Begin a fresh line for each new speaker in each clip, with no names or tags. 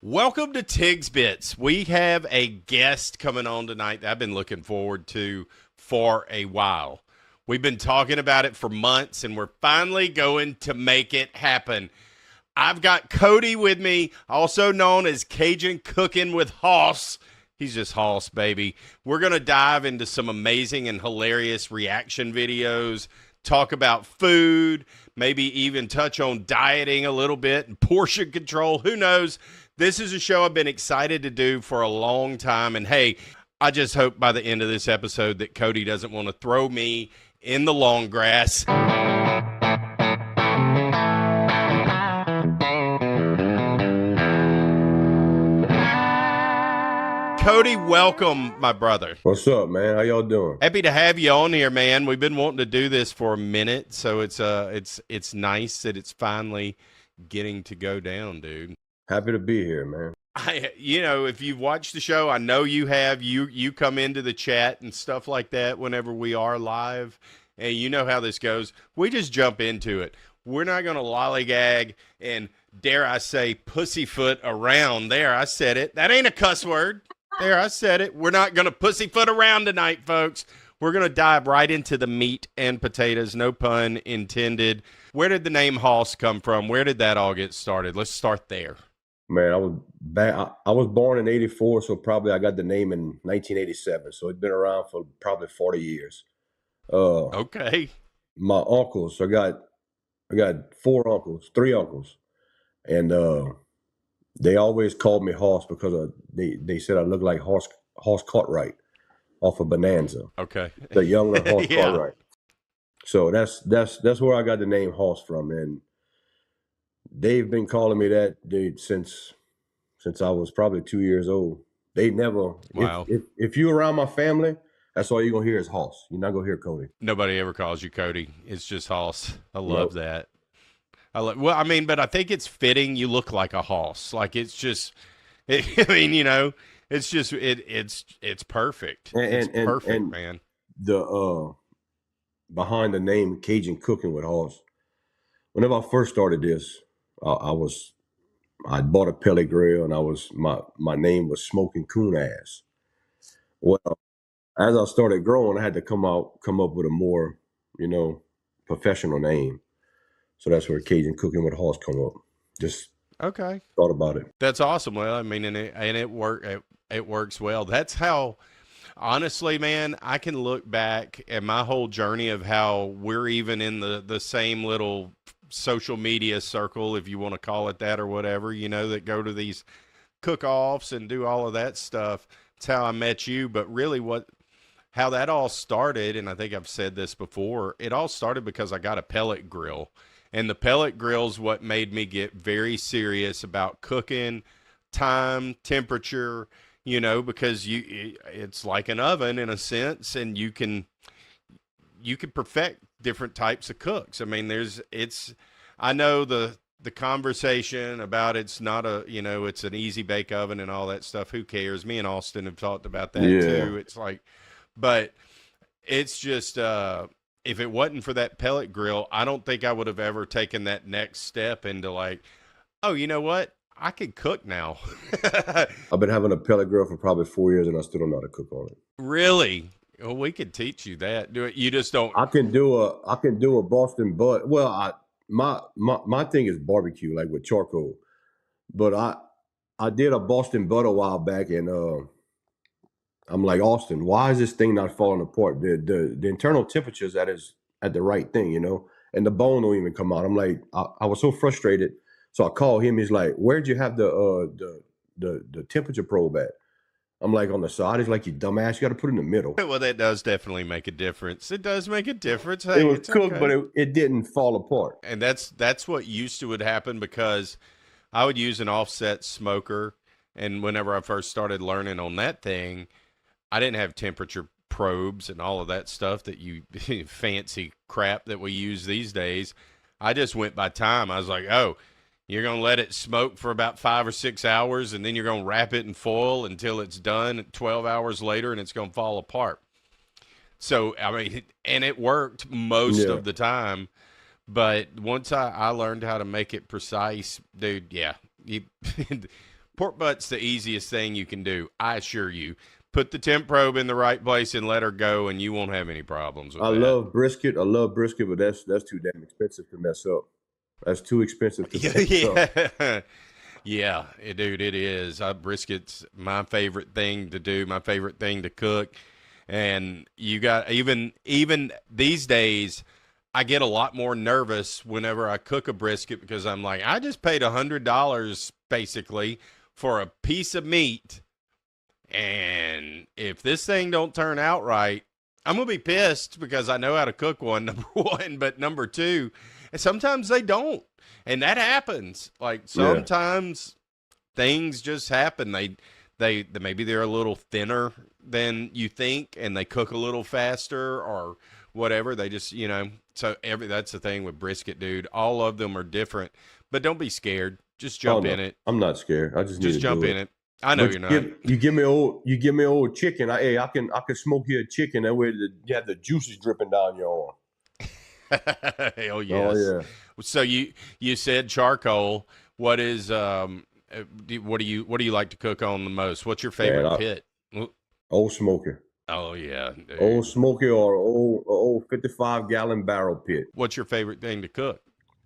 Welcome to Tigs Bits. We have a guest coming on tonight that I've been looking forward to for a while. We've been talking about it for months, and we're finally going to make it happen. I've got Cody with me, also known as Cajun Cooking with Hoss. He's just Hoss, baby. We're going to dive into some amazing and hilarious reaction videos, talk about food, maybe even touch on dieting a little bit and portion control. Who knows? This is a show I've been excited to do for a long time. And hey, I just hope by the end of this episode that Cody doesn't want to throw me in the long grass. Cody, welcome, my brother.
What's up, man? How y'all doing?
Happy to have you on here, man. We've been wanting to do this for a minute, so it's nice that it's finally getting to go down, dude.
Happy to be here, man.
If you've watched the show, I know you have. You come into the chat and stuff like that whenever we are live, and you know how this goes. We just jump into it. We're not going to lollygag and, dare I say, pussyfoot around. There, I said it. That ain't a cuss word. There, I said it. We're not going to pussyfoot around tonight, folks. We're going to dive right into the meat and potatoes, no pun intended. Where did the name Hoss come from? Where did that all get started? Let's start there.
Man, I was born in '84, so probably I got the name in 1987. So it's been around for probably 40 years.
Okay.
My uncles, I got three uncles, and they always called me Hoss because they said I look like Hoss Cartwright off of Bonanza.
Okay.
The younger Hoss
Yeah.
Cartwright. So that's where I got the name Hoss from, and they've been calling me that, dude, since I was probably 2 years old. They never.
Wow.
If you're around my family, that's all you're gonna hear is Hoss. You're not gonna hear Cody.
Nobody ever calls you Cody. It's just Hoss. I love that. But I think it's fitting. You look like a Hoss. Like it's just. It's just it's perfect. It's perfect, man.
The behind the name Cajun Cooking with Hoss. Whenever I first started this, I bought a pellet grill, and my name was Smoking Coon Ass. Well, as I started growing, I had to come up with a more, professional name. So that's where Cajun Cooking with Hoss come up. Just
Okay.
thought about it.
That's awesome. Well, I mean, it works well. That's how, honestly, man, I can look back at my whole journey of how we're even in the same little social media circle, if you want to call it that or whatever, that go to these cook-offs and do all of that stuff. It's how I met you. But really how that all started, and I think I've said this before, it all started because I got a pellet grill. And the pellet grill's what made me get very serious about cooking, time, temperature, because it's like an oven in a sense, and you can perfect different types of cooks. I mean, I know the conversation about it's not it's an easy bake oven and all that stuff. Who cares? Me and Austin have talked about that too. It's like, but it's just, if it wasn't for that pellet grill, I don't think I would have ever taken that next step into like, oh, you know what? I can cook now.
I've been having a pellet grill for probably 4 years, and I still don't know how to cook on it.
Really? Well, we could teach you that. Do it. You just don't.
I can do a Boston butt. Well, my thing is barbecue, like with charcoal. But I did a Boston butt a while back, and I'm like, Austin, why is this thing not falling apart? The internal temperatures at the right thing, and the bone don't even come out. I'm like, I was so frustrated. So I called him. He's like, where'd you have the temperature probe at? I'm like, on the side. He's like, you dumbass, you got to put it in the middle.
Well, that does definitely make a difference. It does make a difference. Hey,
It was
it's
cooked,
okay.
but it didn't fall apart.
And that's what used to would happen, because I would use an offset smoker, and whenever I first started learning on that thing, I didn't have temperature probes and all of that stuff that you fancy crap that we use these days. I just went by time. I was like, oh, you're going to let it smoke for about 5 or 6 hours, and then you're going to wrap it in foil until it's done 12 hours later, and it's going to fall apart. So, I mean, and it worked most of the time. But once I learned how to make it precise, dude, yeah. Pork butt's the easiest thing you can do. I assure you. Put the temp probe in the right place and let her go, and you won't have any problems with
I
that.
love brisket. I love brisket, but that's too damn expensive to mess up. That's too expensive to mess up.
Yeah. Yeah, dude, it is. Brisket's my favorite thing to do, my favorite thing to cook. And you got even these days, I get a lot more nervous whenever I cook a brisket because I'm like, I just paid $100 basically for a piece of meat, and if this thing don't turn out right, I'm gonna be pissed because I know how to cook one, number one, but number two, and sometimes they don't, and that happens. Like
Yeah.
sometimes things just happen. They maybe they're a little thinner than you think, and they cook a little faster or whatever. They just so that's the thing with brisket, dude. All of them are different, but don't be scared. Just jump
no,
in it.
I'm not scared. I just need
Just
to
jump
do
in
it.
it. I know
But
you're not.
you give me old chicken. I can smoke you a chicken that way you have the juices dripping down your arm.
Hell
Oh
yes.
yeah.
So you said charcoal. What is what do you like to cook on the most? What's your favorite pit?
Old smoker.
Oh yeah, dude.
Old smoker or old 55-gallon barrel pit.
What's your favorite thing to cook?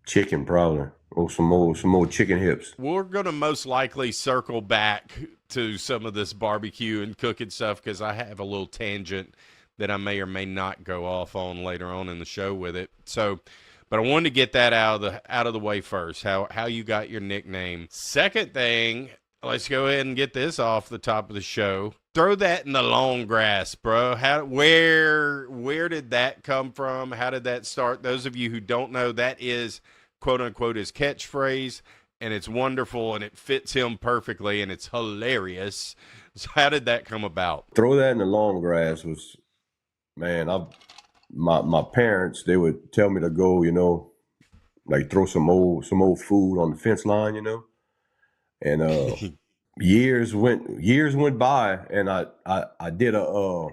Chicken, probably. Or some more chicken hips.
We're gonna most likely circle back to some of this barbecue and cooking stuff because I have a little tangent that I may or may not go off on later on in the show with it. So, but I wanted to get that out of the way first. How you got your nickname. Second thing, let's go ahead and get this off the top of the show. Throw that in the long grass, bro. Where did that come from? How did that start? Those of you who don't know, that is quote unquote his catchphrase, and it's wonderful and it fits him perfectly and it's hilarious. So how did that come about?
Throw that in the long grass was, man, my parents, they would tell me to go, like throw some old food on the fence line, and years went by, and I did a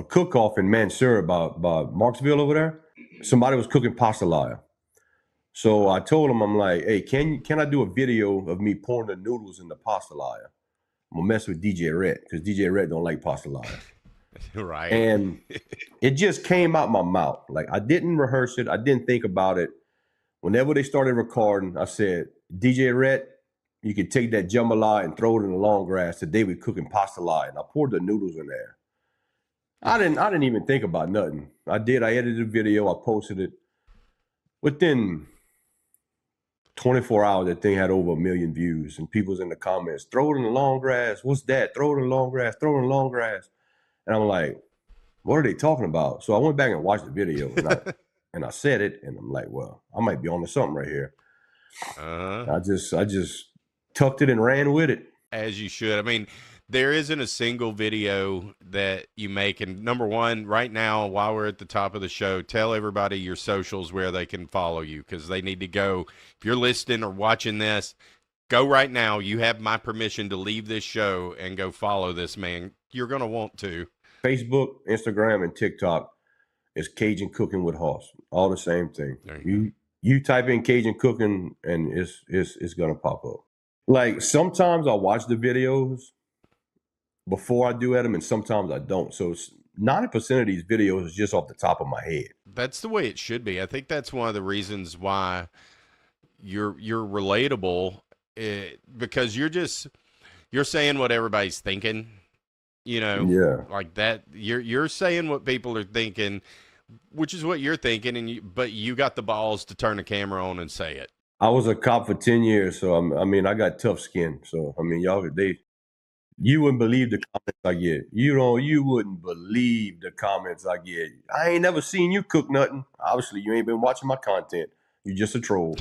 cook-off in Mansura by Marksville over there. Somebody was cooking pastelaya. So I told him, I'm like, hey, can I do a video of me pouring the noodles in the pastelaya? I'm gonna mess with DJ Red because DJ Red don't like pastelaya.
Right.
And it just came out my mouth. Like I didn't rehearse it. I didn't think about it. Whenever they started recording, I said, DJ Red, you can take that jambalaya and throw it in the long grass. Today we're cooking pastelaya. And I poured the noodles in there. I didn't even think about nothing. I edited the video, I posted it. Within 24 hours, that thing had over 1 million views, and people's in the comments, throw it in the long grass. What's that? Throw it in the long grass, throw it in the long grass. And I'm like, what are they talking about? So I went back and watched the video, and I said it, and I'm like, well, I might be onto something right here. I just tucked it and ran with it.
As you should. I mean, there isn't a single video that you make. And number one, right now, while we're at the top of the show, tell everybody your socials where they can follow you because they need to go. If you're listening or watching this, go right now. You have my permission to leave this show and go follow this man. You're going to want to.
Facebook, Instagram, and TikTok is Cajun Cooking with Hoss. All the same thing. You type in Cajun Cooking and it's going to pop up. Like sometimes I watch the videos before I do them, and sometimes I don't. So 90% of these videos is just off the top of my head.
That's the way it should be. I think that's one of the reasons why you're relatable, because you're saying what everybody's thinking,
Yeah.
like that. You're saying what people are thinking, which is what you're thinking, but you got the balls to turn the camera on and say it.
I was a cop for 10 years, so I got tough skin. So you wouldn't believe the comments I get. You wouldn't believe the comments I get. I ain't never seen you cook nothing. Obviously, you ain't been watching my content. You just a troll.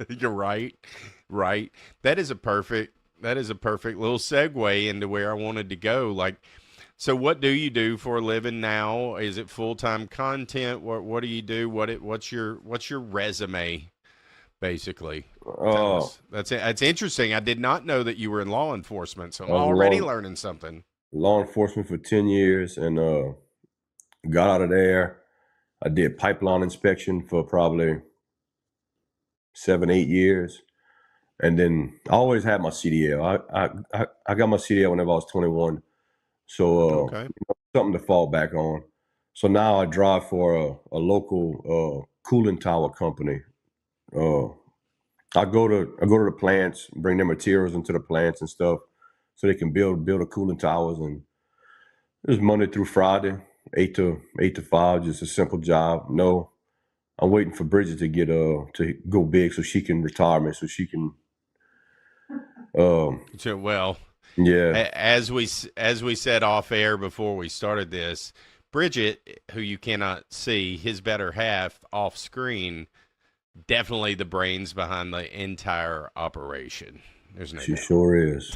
You're right. That is a perfect little segue into where I wanted to go. Like, so what do you do for a living now? Is it full-time content? What do you do? What's your resume? Basically, that's interesting. I did not know that you were in law enforcement, so I'm already learning something.
Law enforcement for 10 years, and got out of there. I did pipeline inspection for probably 7-8 years, And then I always had my CDL. I got my CDL whenever I was 21. So
Okay.
something to fall back on. So now I drive for a local cooling tower company. Uh, I go to the plants, bring their materials into the plants and stuff, so they can build a cooling towers. And it's Monday through Friday, 8 to 5, just a simple job. No, I'm waiting for Bridget to get to go big so she can retire me, so she can um
So, well,
yeah.
as we said off air before we started this, Bridget, who you cannot see, his better half off screen, definitely the brains behind the entire operation. There's no
She
doubt.
sure is.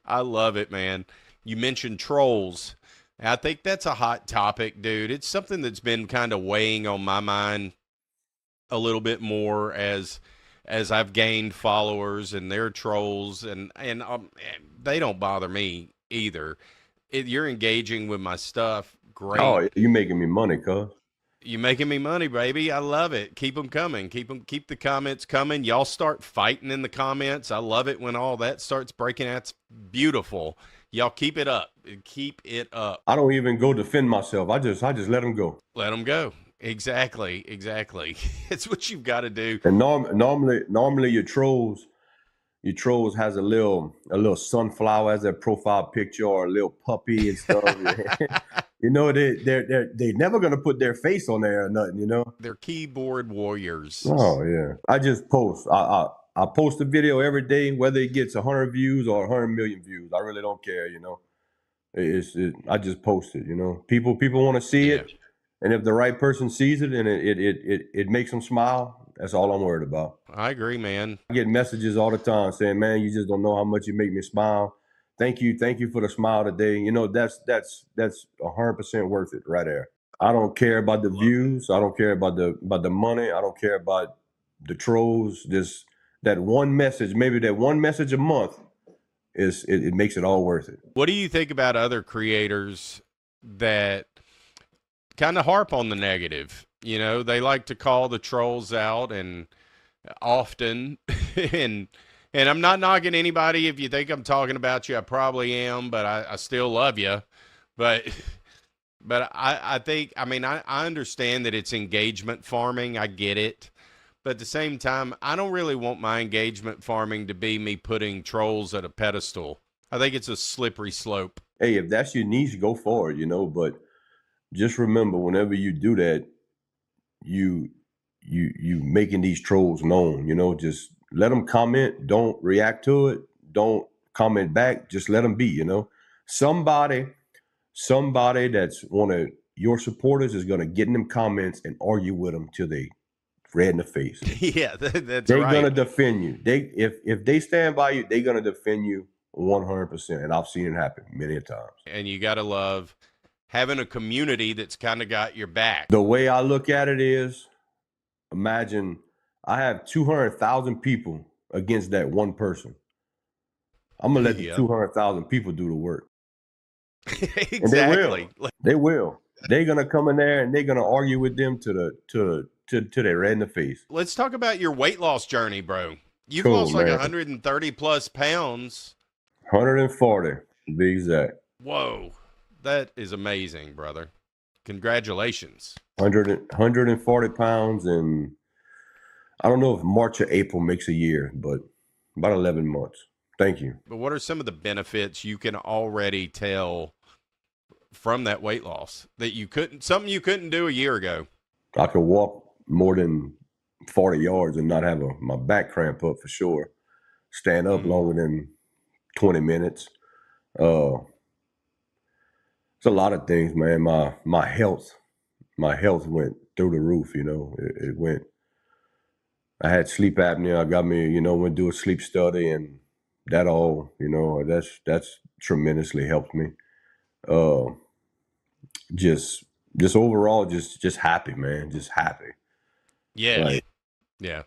I love it, man. You mentioned trolls. I think that's a hot topic, dude. It's something that's been kind of weighing on my mind a little bit more as I've gained followers and they're trolls and they don't bother me either. You're engaging with my stuff, great.
Oh, you making me money, cuz.
You making me money, baby. I love it. Keep them coming. Keep the comments coming. Y'all start fighting in the comments. I love it when all that starts breaking out. It's beautiful. Y'all keep it up. Keep it up.
I don't even go defend myself. I just let them go.
Let them go. Exactly. Exactly. It's what you've got to do.
And normally your trolls has a little sunflower as their profile picture or a little puppy and stuff. You know, they never gonna put their face on there or nothing, you know.
They're keyboard warriors.
Oh yeah. I just post. I post a video every day, whether it gets 100 views or 100 million views. I really don't care, you know. I just post it, you know. People want to see
Yeah.
it, and if the right person sees it and it makes them smile, that's all I'm worried about.
I agree, man.
I get messages all the time saying, "Man, you just don't know how much you make me smile. Thank you for the smile today." You know, that's 100% worth it right there. I don't care about the views. I don't care about the money. I don't care about the trolls. Just that one message, maybe that one message a month, it makes it all worth it.
What do you think about other creators that kind of harp on the negative? You know, they like to call the trolls out and often and I'm not knocking anybody. If you think I'm talking about you, I probably am, but I still love you. But I think, I mean, I understand that it's engagement farming. I get it. But at the same time, I don't really want my engagement farming to be me putting trolls at a pedestal. I think it's a slippery slope.
Hey, if that's your niche, go for it, you know. But just remember, whenever you do that, you you making these trolls known, you know. Just let them comment. Don't react to it. Don't comment back. Just let them be, you know. Somebody that's one of your supporters is going to get in them comments and argue with them till they red in the face.
Yeah, that's
They're
right.
gonna defend you. If they stand by you, they're gonna defend you 100%. And I've seen it happen many a times.
And you got to love having a community that's kind of got your back.
The way I look at it is, imagine I have 200,000 people against that one person. I'm gonna let the
Yep.
200,000 people do the work.
Exactly.
And they will. They're gonna come in there and they're gonna argue with them to their red in the face.
Let's talk about your weight loss journey, bro. You've
Cool,
lost like
man.
130 plus pounds.
140 to be exact.
Whoa. That is amazing, brother. Congratulations.
140 pounds, and I don't know if March or April makes a year, but about 11 months. Thank you.
But what are some of the benefits you can already tell from that weight loss that something you couldn't do a year ago?
I could walk more than 40 yards and not have my back cramp up for sure. Stand up longer than 20 minutes. It's a lot of things, man. My health went through the roof, you know. It went. I had sleep apnea. I got me, you know, went do a sleep study, and that all, you know, that's tremendously helped me. Just overall, just happy, man. Just happy.
Yeah.
Like,
Yeah.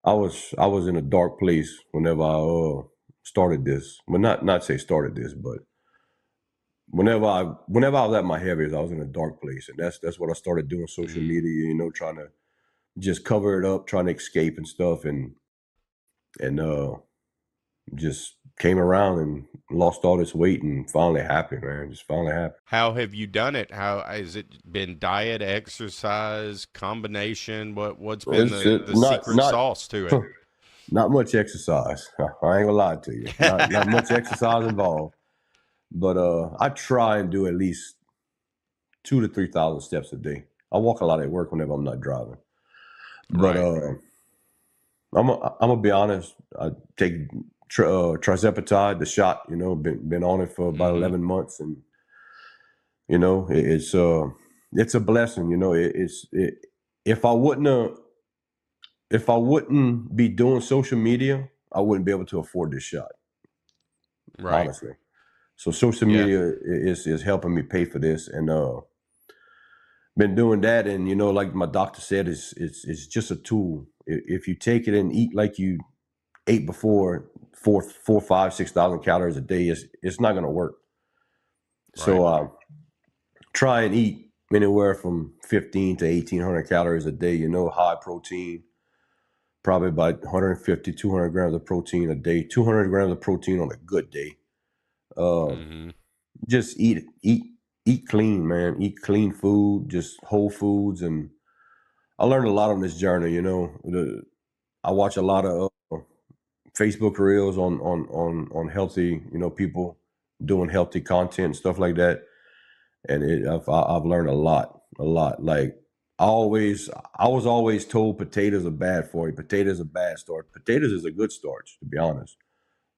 I was in a dark place whenever I started this. Well, not say started this, but whenever I was at my heaviest, I was in a dark place, and that's what I started doing social media. You know, trying to just cover it up, trying to escape and stuff, and just came around and lost all this weight and finally happy, man. Just finally happy.
How have you done it? How has it been? Diet, exercise, combination? What's been
It's
the secret sauce to it?
not much exercise. I ain't gonna lie to you. Not much exercise involved. But I try and do at least 2 to 3,000 steps a day. I walk a lot at work whenever I'm not driving. But
Right.
I'm gonna be honest. I take trizepatide, the shot. You know, been on it for about 11 months, and you know, it's a blessing. You know, if I wouldn't be doing social media, I wouldn't be able to afford this shot,
Right.
honestly. So social
Yeah.
media is helping me pay for this, and been doing that. And you know, like my doctor said, it's just a tool. If you take it and eat like you ate before, 5, 6,000 calories a day, it's not going to work.
Right.
So try and eat anywhere from 15 to 1,800 calories a day. You know, high protein, probably about 150, 200 grams of protein a day. 200 grams of protein on a good day. Uh,
Mm-hmm.
just eat clean, man. Eat clean food, just whole foods. And I learned a lot on this journey. You know, I watch a lot of Facebook reels on healthy, you know, people doing healthy content and stuff like that. And I've learned a lot, a lot. Like I was always told potatoes are bad for you. Potatoes are bad starch. Potatoes is a good starch, to be honest.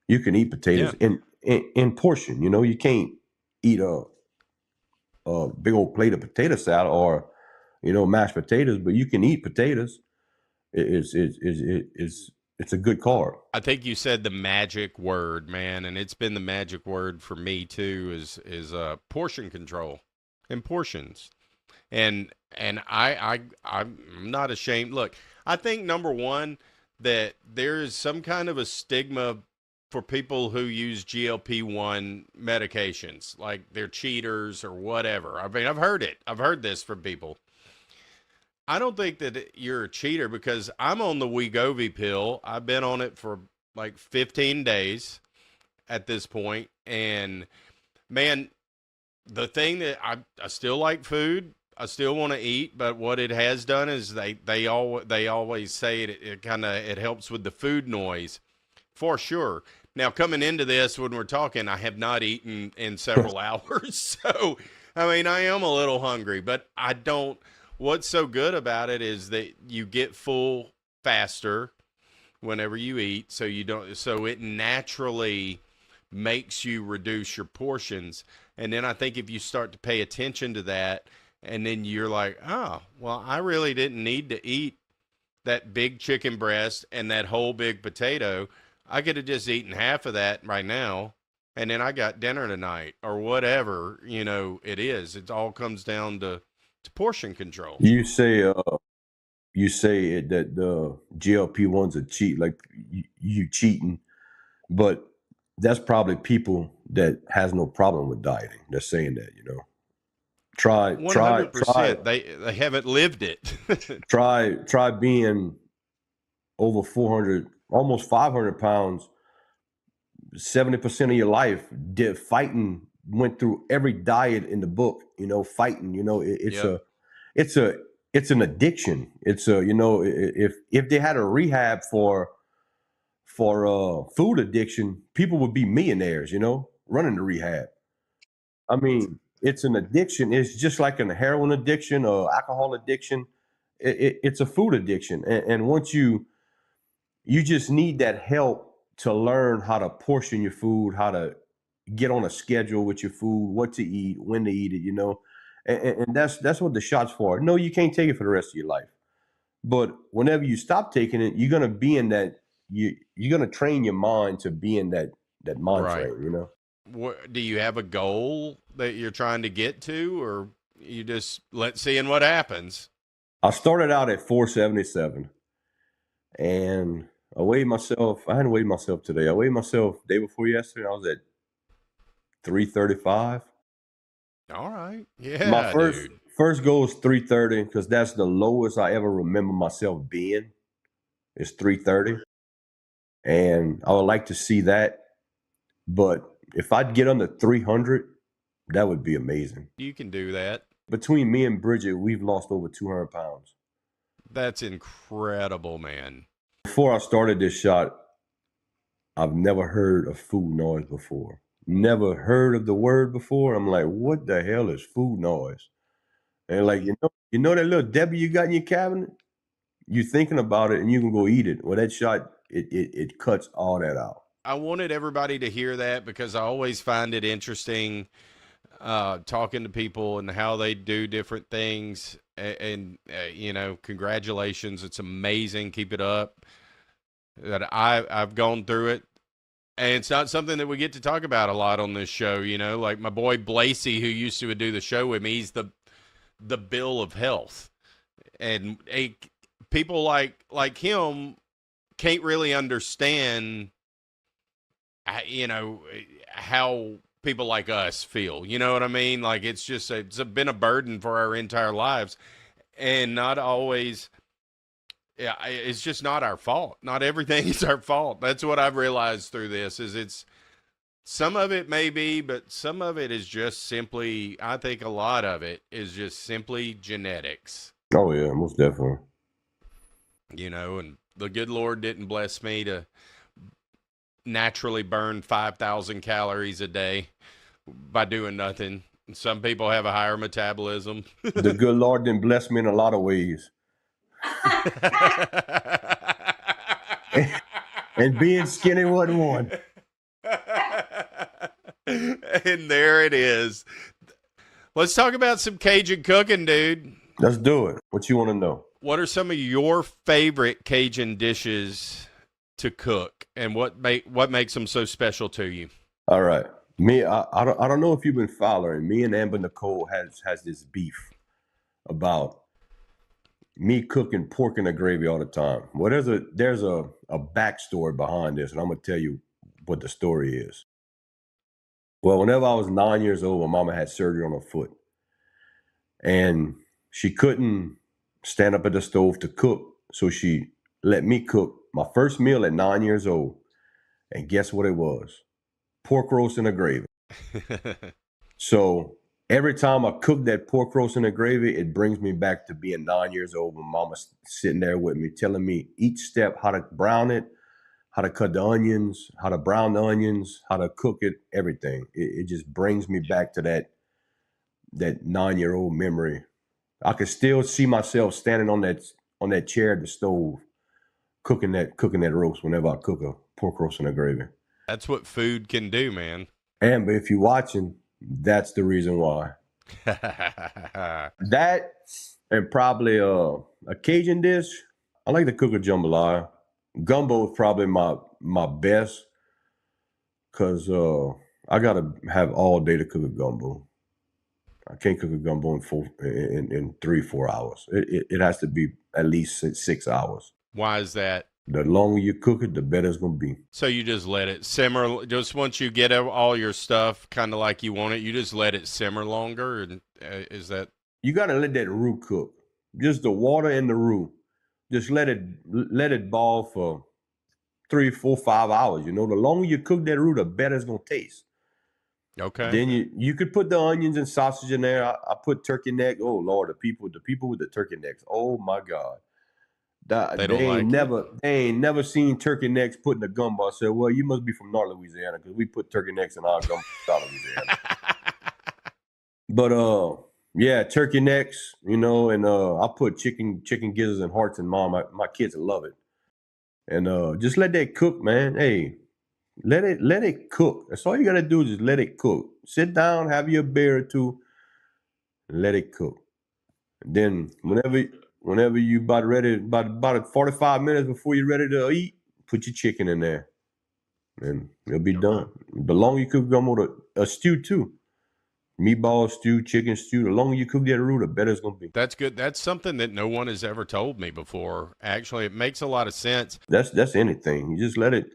You can eat
Yeah.
potatoes in portion. You know, you can't eat a big old plate of potato salad or, you know, mashed potatoes, but you can eat potatoes. It's a good carb.
I think you said the magic word, man, and it's been the magic word for me too. Is portion control and portions. And I'm not ashamed. Look, I think number one that there is some kind of a stigma for people who use GLP-1 medications, like they're cheaters or whatever. I mean, I've heard it. I've heard this from people. I don't think that you're a cheater because I'm on the Wegovy pill. I've been on it for like 15 days at this point, and man, the thing that I still like food. I still want to eat, but what it has done is they always say it kind of it helps with the food noise for sure. Now coming into this when we're talking, I have not eaten in several hours, so I mean I am a little hungry, but I don't. What's so good about it is that you get full faster whenever you eat, so you don't. So it naturally makes you reduce your portions. And then I think if you start to pay attention to that, and then you're like, oh, well, I really didn't need to eat that big chicken breast and that whole big potato. I could have just eaten half of that right now. And then I got dinner tonight or whatever, it is. It all comes down to portion control.
You say that the GLP-1s are cheat, like you cheating, but that's probably people that has no problem with dieting. They're saying that, you know. Try
100%. They haven't lived it.
try being over 400, almost 500 pounds, 70% of your life, did fighting, went through every diet in the book, you know, fighting, you know,
Yep.
it's a, it's an addiction. It's a, you know, if they had a rehab for food addiction, people would be millionaires, you know, running the rehab. I mean, it's an addiction. It's just like a heroin addiction or alcohol addiction. It's a food addiction, and once you just need that help to learn how to portion your food, how to get on a schedule with your food, what to eat, when to eat it, you know, and that's what the shot's for. No, you can't take it for the rest of your life, but whenever you stop taking it, you're gonna be in that you're gonna train your mind to be in that mind
Right.
frame, you know.
Do you have a goal that you're trying to get to, or you just let's seeing what happens?
I started out at 477, and I weighed myself. I hadn't weighed myself today. I weighed myself day before yesterday. I was at 335.
All right.
My
Yeah,
first
dude.
First goal is 330 because that's the lowest I ever remember myself being. It's 330, and I would like to see that. But if I'd get under 300, that would be amazing.
You can do that.
Between me and Bridget, we've lost over 200 pounds.
That's incredible, man.
Before I started this shot, I've never heard a food noise before. Never heard of the word before. I'm like, what the hell is food noise? And like, you know that little Debbie you got in your cabinet? You thinking about it and you can go eat it. Well, that shot, it cuts all that out.
I wanted everybody to hear that because I always find it interesting talking to people and how they do different things. And you know, congratulations. It's amazing. Keep it up. That I've gone through it. And it's not something that we get to talk about a lot on this show, you know, like my boy Blasey, who used to do the show with me, he's the bill of health. And people like him can't really understand, you know, how people like us feel. You know what I mean? Like it's been a burden for our entire lives, and not always. Yeah, it's just not our fault. Not everything is our fault. That's what I've realized through this. It's some of it may be, but some of it is just simply. I think a lot of it is just simply genetics.
Oh yeah, most definitely.
You know, and the good Lord didn't bless me to naturally burn 5,000 calories a day by doing nothing. Some people have a higher metabolism.
The good Lord didn't bless me in a lot of ways. And being skinny wasn't one.
And there it is. Let's talk about some Cajun cooking, dude.
Let's do it. What you want to know?
What are some of your favorite Cajun dishes to cook, and what makes them so special to you?
All right. I don't know if you've been following. Me and Amber Nicole has this beef about me cooking pork in the gravy all the time. Well, there's a backstory behind this, and I'm gonna tell you what the story is. Well, whenever I was 9 years old, my mama had surgery on her foot, and she couldn't stand up at the stove to cook, so she let me cook my first meal at 9 years old. And guess what it was? Pork roast in the gravy. So every time I cook that pork roast in the gravy, it brings me back to being 9 years old when mama's sitting there with me, telling me each step, how to brown it, how to cut the onions, how to brown the onions, how to cook it, everything. It just brings me back to that 9-year-old memory. I can still see myself standing on that chair at the stove, cooking that roast whenever I cook a pork roast in the gravy.
That's what food can do, man.
And but if you're watching, that's the reason why. That and probably a Cajun dish. I like to cook a jambalaya. Gumbo is probably my best because I gotta have all day to cook a gumbo. I can't cook a gumbo in 3-4 hours. It has to be at least 6 hours.
Why is that?
The longer you cook it, the better it's gonna be.
So you just let it simmer. Just once you get all your stuff kind of like you want it, you just let it simmer longer. And is that?
You gotta let that roux cook. Just the water and the roux. Just let it boil for 3, 4, 5 hours. You know, the longer you cook that roux, the better it's gonna taste.
Okay.
Then you could put the onions and sausage in there. I put turkey neck. Oh Lord, the people with the turkey necks. Oh my God. They ain't never seen turkey necks put in a gumbo. I said, well, you must be from North Louisiana because we put turkey necks in our gumbo in South Louisiana. But yeah, turkey necks, you know, and I put chicken gizzards and hearts in mine. My kids love it. And just let that cook, man. Hey, let it cook. That's all you gotta do is just let it cook. Sit down, have your beer or two, and let it cook. And then whenever you about 45 minutes before you're ready to eat, put your chicken in there, and it'll be done. The longer you cook gumbo, a stew too, meatball stew, chicken stew. The longer you cook that roux, the better it's gonna be.
That's good. That's something that no one has ever told me before. Actually, it makes a lot of sense.
That's anything. You just let it.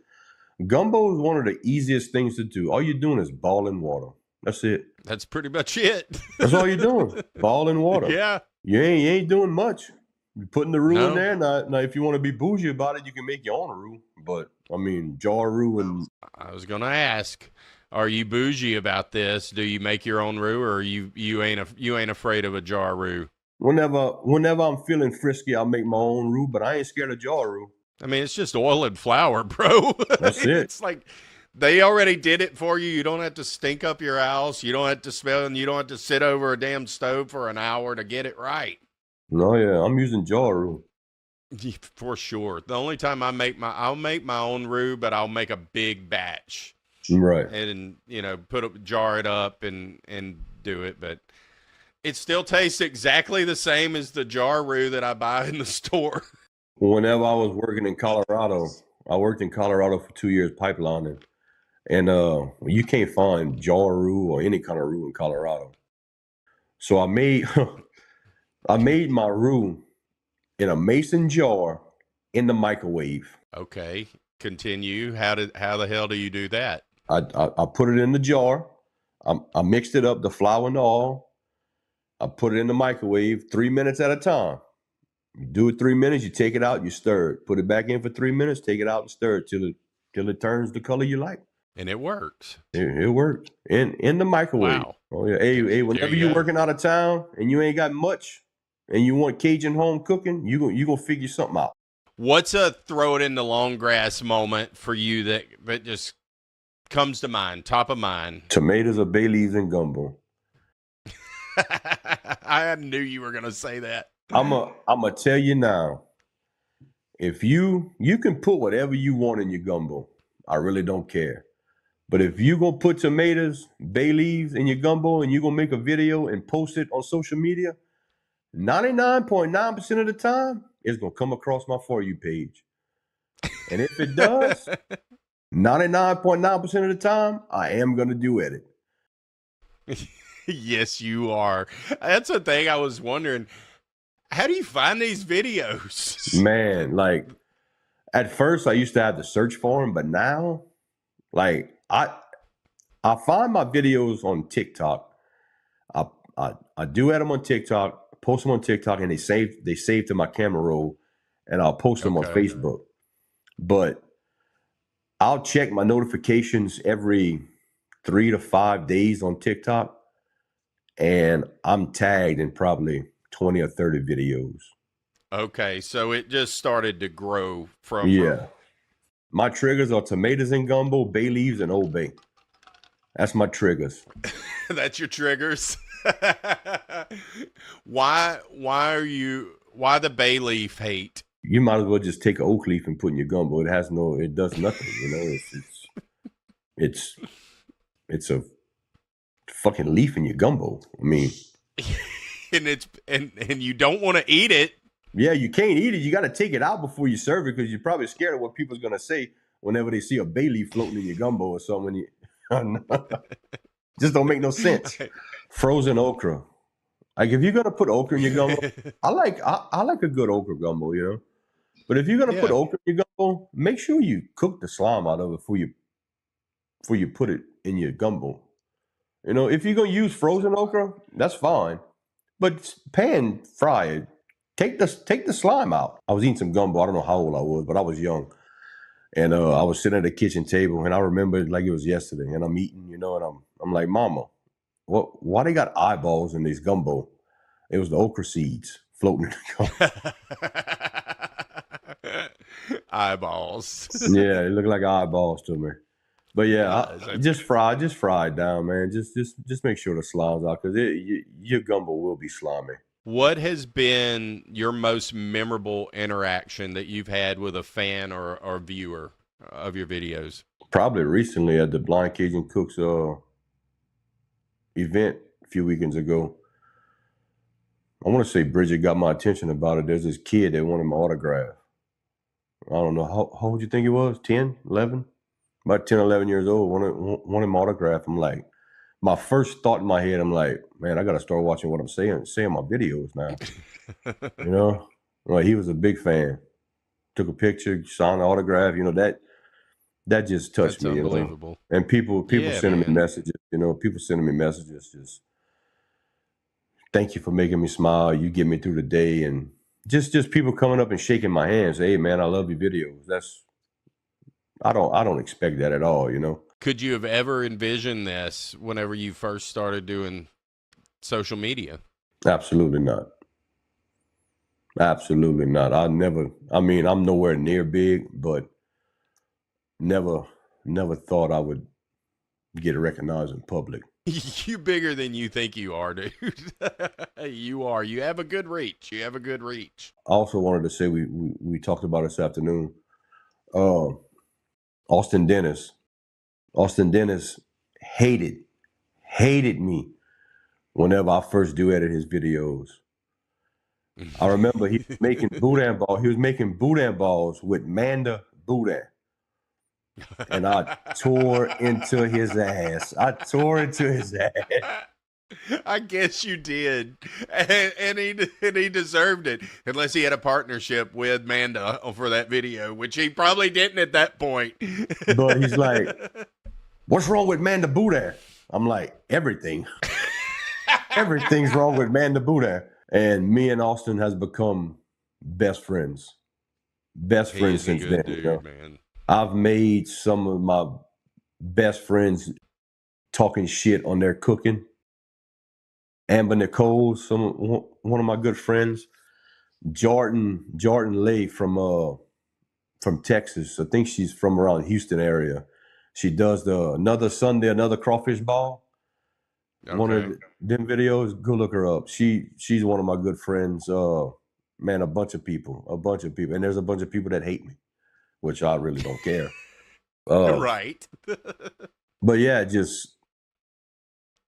Gumbo is one of the easiest things to do. All you're doing is boiling water. That's it.
That's pretty much it.
That's all you're doing. Ball in water.
Yeah.
You ain't doing much. You're putting the roux in
No.
there. Now, if you want to be bougie about it, you can make your own roux. But I mean, jar roux and
I was gonna ask, are you bougie about this? Do you make your own roux, or you ain't afraid of a jar roux?
whenever I'm feeling frisky, I'll make my own roux. But I ain't scared of jar roux.
I mean, it's just oil and flour, bro.
That's it.
It's like they already did it for you. You don't have to stink up your house. You don't have to smell, and you don't have to sit over a damn stove for an hour to get it right.
No, yeah, I'm using jar roux.
For sure. The only time I'll make my own roux, but I'll make a big batch.
Right.
And jar it up and do it, but it still tastes exactly the same as the jar roux that I buy in the store.
Whenever I was working in Colorado, I worked in Colorado for 2 years pipelining, and you can't find jar roux or any kind of roux in Colorado. So I made I made my roux in a mason jar in the microwave.
Okay, continue. How the hell do you do that?
I put it in the jar. I mixed it up, the flour and the oil. I put it in the microwave 3 minutes at a time. You do it 3 minutes, you take it out, you stir it. Put it back in for 3 minutes, take it out and stir it till it turns the color you like.
And it works.
It works in the microwave.
Wow.
Oh yeah. Hey, whenever you're working out of town and you ain't got much and you want Cajun home cooking, you gonna figure something out.
What's a throw it in the long grass moment for you that just comes to mind, top of mind?
Tomatoes or bay leaves and gumbo.
I knew you were gonna say that.
I'm a tell you now. If you can put whatever you want in your gumbo, I really don't care. But if you gonna put tomatoes, bay leaves in your gumbo and you gonna make a video and post it on social media, 99.9% of the time, it's gonna come across my For You page. And if it does, 99.9% of the time, I am gonna do edit.
Yes, you are. That's the thing I was wondering. How do you find these videos?
Man, like at first I used to have to search for them, but now, like I find my videos on TikTok. I do add them on TikTok, post them on TikTok, and they save to my camera roll, and I'll post them on Facebook. But I'll check my notifications every 3 to 5 days on TikTok, and I'm tagged in probably 20 or 30 videos.
Okay, so it just started to grow from.
Yeah. My triggers are tomatoes and gumbo, bay leaves, and Old Bay. That's my triggers.
That's your triggers. Why the bay leaf hate?
You might as well just take an oak leaf and put in your gumbo. It does nothing, it's a fucking leaf in your gumbo. I mean,
and you don't want to eat it.
Yeah, you can't eat it. You got to take it out before you serve it because you're probably scared of what people's gonna say whenever they see a bay leaf floating in your gumbo or something. Just don't make no sense. Frozen okra. Like if you're gonna put okra in your gumbo, I like a good okra gumbo, But if you're gonna put okra in your gumbo, make sure you cook the slime out of it before you put it in your gumbo. If you're gonna use frozen okra, that's fine, but pan fry it. Take the slime out. I was eating some gumbo. I don't know how old I was, but I was young. And I was sitting at the kitchen table, and I remember it like it was yesterday. And I'm eating, and I'm like, Mama, why they got eyeballs in this gumbo? It was the okra seeds floating in the gumbo.
Eyeballs.
Yeah, it looked like eyeballs to me. But yeah, just fry it down, man. Just make sure the slime's out because your gumbo will be slimy.
What has been your most memorable interaction that you've had with a fan or viewer of your videos?
Probably recently at the Blind Cajun Cooks event a few weekends ago. I want to say Bridget got my attention about it. There's this kid that wanted my autograph. I don't know. How old you think he was? 10, 11? About 10, 11 years old. Wanted my autograph. I'm like, my first thought in my head, I'm like, man, I got to start watching what I'm saying my videos now. Like he was a big fan. Took a picture, signed the autograph. that just touched
That's
me,
unbelievable.
And people
Yeah,
sending me
man.
messages, people sending me messages, just thank you for making me smile. You get me through the day, and just people coming up and shaking my hands. Hey, man, I love your videos. I don't expect that at all.
Could you have ever envisioned this whenever you first started doing social media?
Absolutely not. Absolutely not. I'm nowhere near big, but never thought I would get recognized in public.
You bigger than you think you are, dude. You are. You have a good reach. You have a good reach.
I also wanted to say we talked about this afternoon. Austin Dennis. Austin Dennis hated me whenever I first duetted his videos. I remember he was making boudin ball. He was making boudin balls with Manda boudin. And I tore into his ass.
I guess you did, and he deserved it, unless he had a partnership with Manda for that video, which he probably didn't at that point.
But he's like, "What's wrong with Manda boudin?" I'm like, "Everything. Everything's wrong with Manda boudin." And me and Austin has become best friends. Best friends since then.
Dude, man.
I've made some of my best friends talking shit on their cooking. Amber Nicole, one of my good friends. Jordan Lay from Texas. I think she's from around Houston area. She does another Sunday, another crawfish ball. Okay. One of them videos. Go look her up. She's one of my good friends. Man, a bunch of people, and there's a bunch of people that hate me, which I really don't care.
Right.
But yeah, just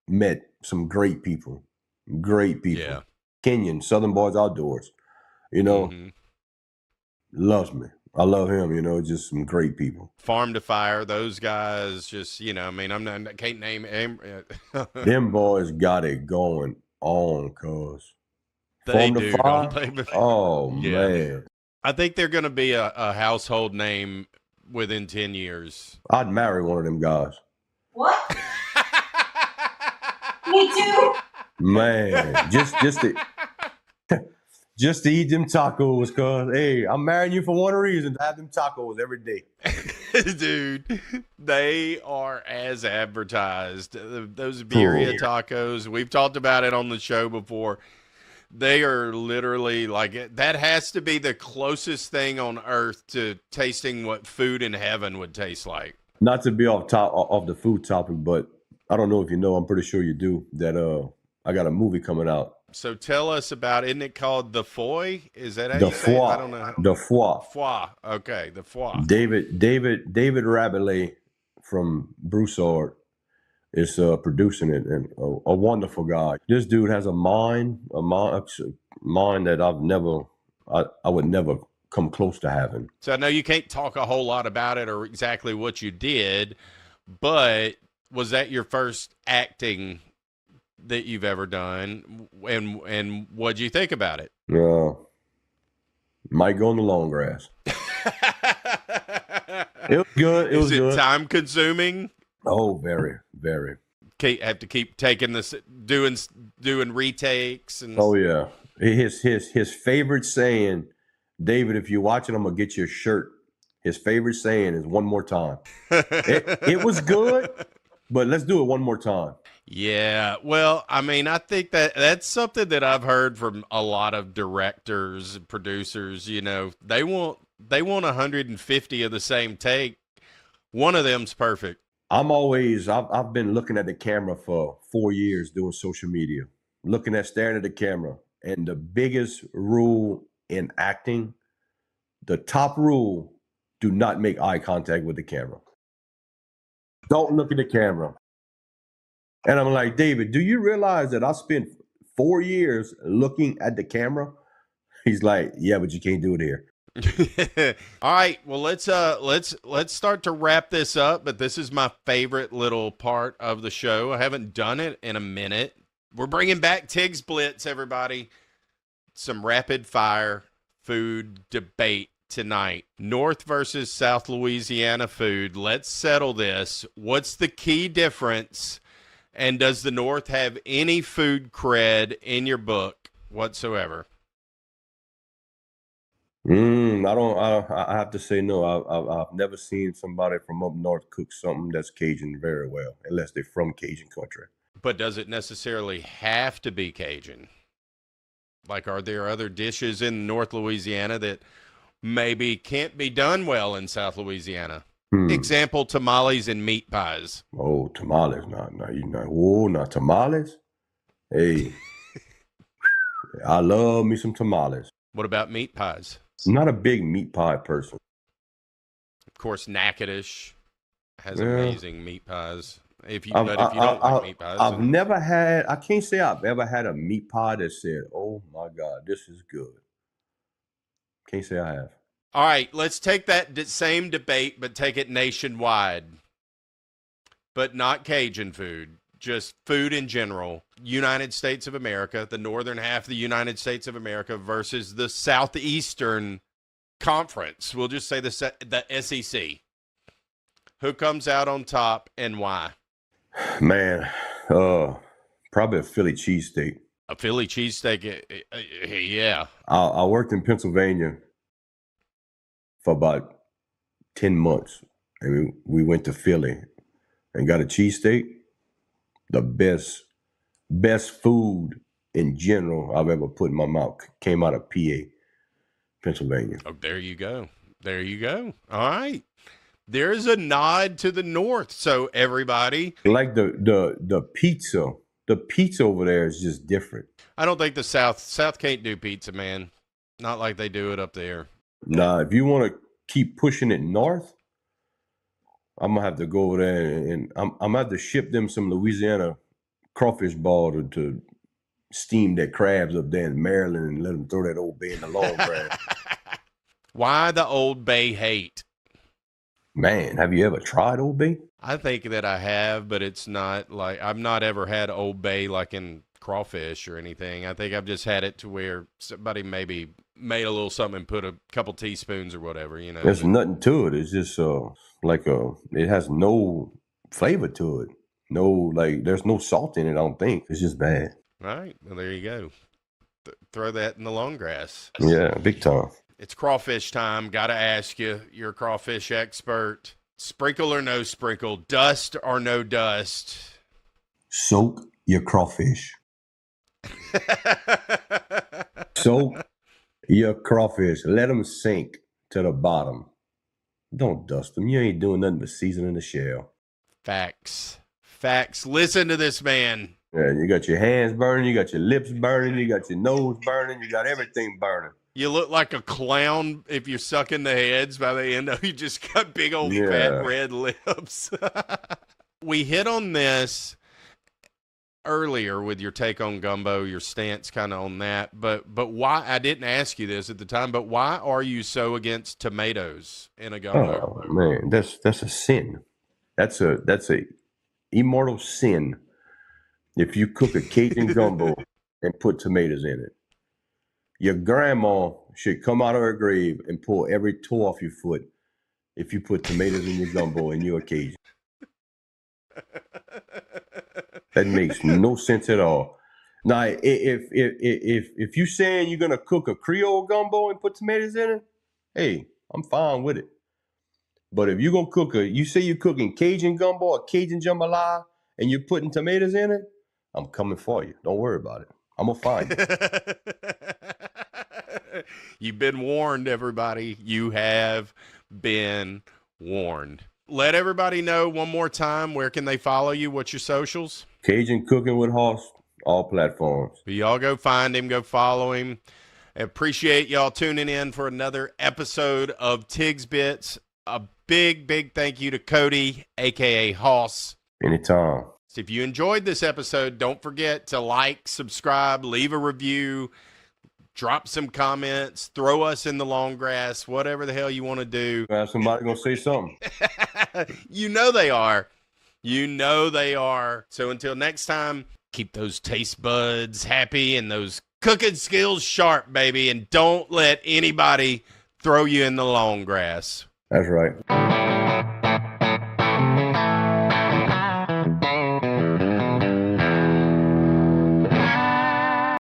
met some great people. Yeah. Kenyon, Southern Boys Outdoors, loves me. I love him, just some great people.
Farm to Fire, those guys just, I can't name
them boys got it going on, cuz.
Farm to Fire?
Oh, yeah. Man.
I think they're going to be a household name within 10 years.
I'd marry one of them guys.
What? Me too.
Man, just to eat them tacos, cuz. Hey, I'm marrying you for one reason, to have them tacos every day.
Dude, they are as advertised. Those birria tacos, we've talked about it on the show before. They are literally like, that has to be the closest thing on earth to tasting what food in heaven would taste like.
Not to be off the food topic, but I don't know if you know, I'm pretty sure you do, that I got a movie coming out.
So tell us about, isn't it called The Foy? Is that how
you
say it? I don't know.
The Foy.
Foy. Okay, The Foy.
David Rabelais from Broussard is producing it, and a wonderful guy. This dude has a mind that I would never come close to having.
So I know you can't talk a whole lot about it or exactly what you did, but was that your first acting that you've ever done, and what'd you think about it?
Might go in the long grass. It was good.
Is it time consuming?
Oh, very, very.
Have to keep taking this, doing retakes, and
oh yeah. His favorite saying, David, if you're watching, I'm gonna get you a shirt. His favorite saying is "one more time." It was good, but let's do it one more time.
Yeah, well, I mean, I think that's something that I've heard from a lot of directors and producers. They want 150 of the same take. One of them's perfect.
I've been looking at the camera for 4 years doing social media, staring at the camera. And the biggest rule in acting, the top rule, do not make eye contact with the camera. Don't look at the camera. And I'm like, David, do you realize that I spent 4 years looking at the camera? He's like, yeah, but you can't do it here.
All right, well, let's start to wrap this up, but this is my favorite little part of the show. I haven't done it in a minute. We're bringing back Tigs Blitz, everybody. Some rapid fire food debate tonight. North versus South Louisiana food. Let's settle this. What's the key difference? And does the North have any food cred in your book whatsoever?
I have to say no. I've never seen somebody from up north cook something that's Cajun very well, unless they're from Cajun country.
But does it necessarily have to be Cajun? Like, are there other dishes in North Louisiana that maybe can't be done well in South Louisiana? Example, tamales and meat pies.
Oh, tamales. Not tamales. Hey, I love me some tamales.
What about meat pies?
I'm not a big meat pie person.
Of course, Natchitoches has amazing meat pies. If you don't like meat pies.
I can't say I've ever had a meat pie that said, oh my God, this is good. Can't say I have.
All right, let's take that same debate, but take it nationwide. But not Cajun food, just food in general. United States of America, the northern half of the United States of America versus the Southeastern Conference. We'll just say the SEC. Who comes out on top and why?
Man, probably a Philly cheesesteak.
A Philly cheesesteak, yeah.
I worked in Pennsylvania for about 10 months. And we went to Philly and got a cheesesteak. The best food in general I've ever put in my mouth came out of PA, Pennsylvania.
Oh, there you go. There you go. All right. There's a nod to the North. So everybody,
like the pizza over there is just different.
I don't think the South can't do pizza, man. Not like they do it up there.
Nah, if you want to keep pushing it north, I'm gonna have to go over there and I'm gonna have to ship them some Louisiana crawfish ball to steam their crabs up there in Maryland and let them throw that Old Bay in the long grass.
Why the Old Bay hate?
Man, have you ever tried Old Bay?
I think that I have, but it's not like I've not ever had Old Bay like in crawfish or anything. I think I've just had it to where somebody maybe made a little something and put a couple teaspoons or whatever, you know.
There's nothing to it. It's just it has no flavor to it. There's no salt in it, I don't think. It's just bad.
All right. Well, there you go. Throw that in the long grass.
Yeah, big time.
It's crawfish time. Got to ask you, you're a crawfish expert. Sprinkle or no sprinkle? Dust or no dust?
Soak your crawfish. Soak your crawfish. Let them sink to the bottom. Don't dust them. You ain't doing nothing but seasoning the shell.
Facts. Listen to this man.
Yeah, you got your hands burning. You got your lips burning. You got your nose burning. You got everything burning.
You look like a clown if you're sucking the heads. By the end of you just got big old fat red lips. We hit on this earlier with your take on gumbo, your stance kind of on that. But why, I didn't ask you this at the time, but why are you so against tomatoes in a gumbo?
Oh man, that's a sin. That's a immortal sin if you cook a Cajun gumbo and put tomatoes in it. Your grandma should come out of her grave and pull every toe off your foot if you put tomatoes in your gumbo and you're a Cajun. That makes no sense at all. Now, if you're saying you're gonna cook a Creole gumbo and put tomatoes in it, hey, I'm fine with it. But if you're gonna cook you say you're cooking Cajun gumbo or Cajun jambalaya and you're putting tomatoes in it, I'm coming for you. Don't worry about it. I'm gonna find you.
You've been warned, everybody. You have been warned. Let everybody know one more time, where can they follow you? What's your socials?
Cajun Cooking with Hoss, all platforms.
Y'all go find him, go follow him. I appreciate y'all tuning in for another episode of Tigs Bits. A big thank you to Cody, a.k.a. Hoss.
Anytime.
If you enjoyed this episode, don't forget to like, subscribe, leave a review, drop some comments, throw us in the long grass, whatever the hell you want to do.
Somebody gonna say something.
You know they are. You know they are. So until next time, keep those taste buds happy and those cooking skills sharp, baby. And don't let anybody throw you in the long grass.
That's right.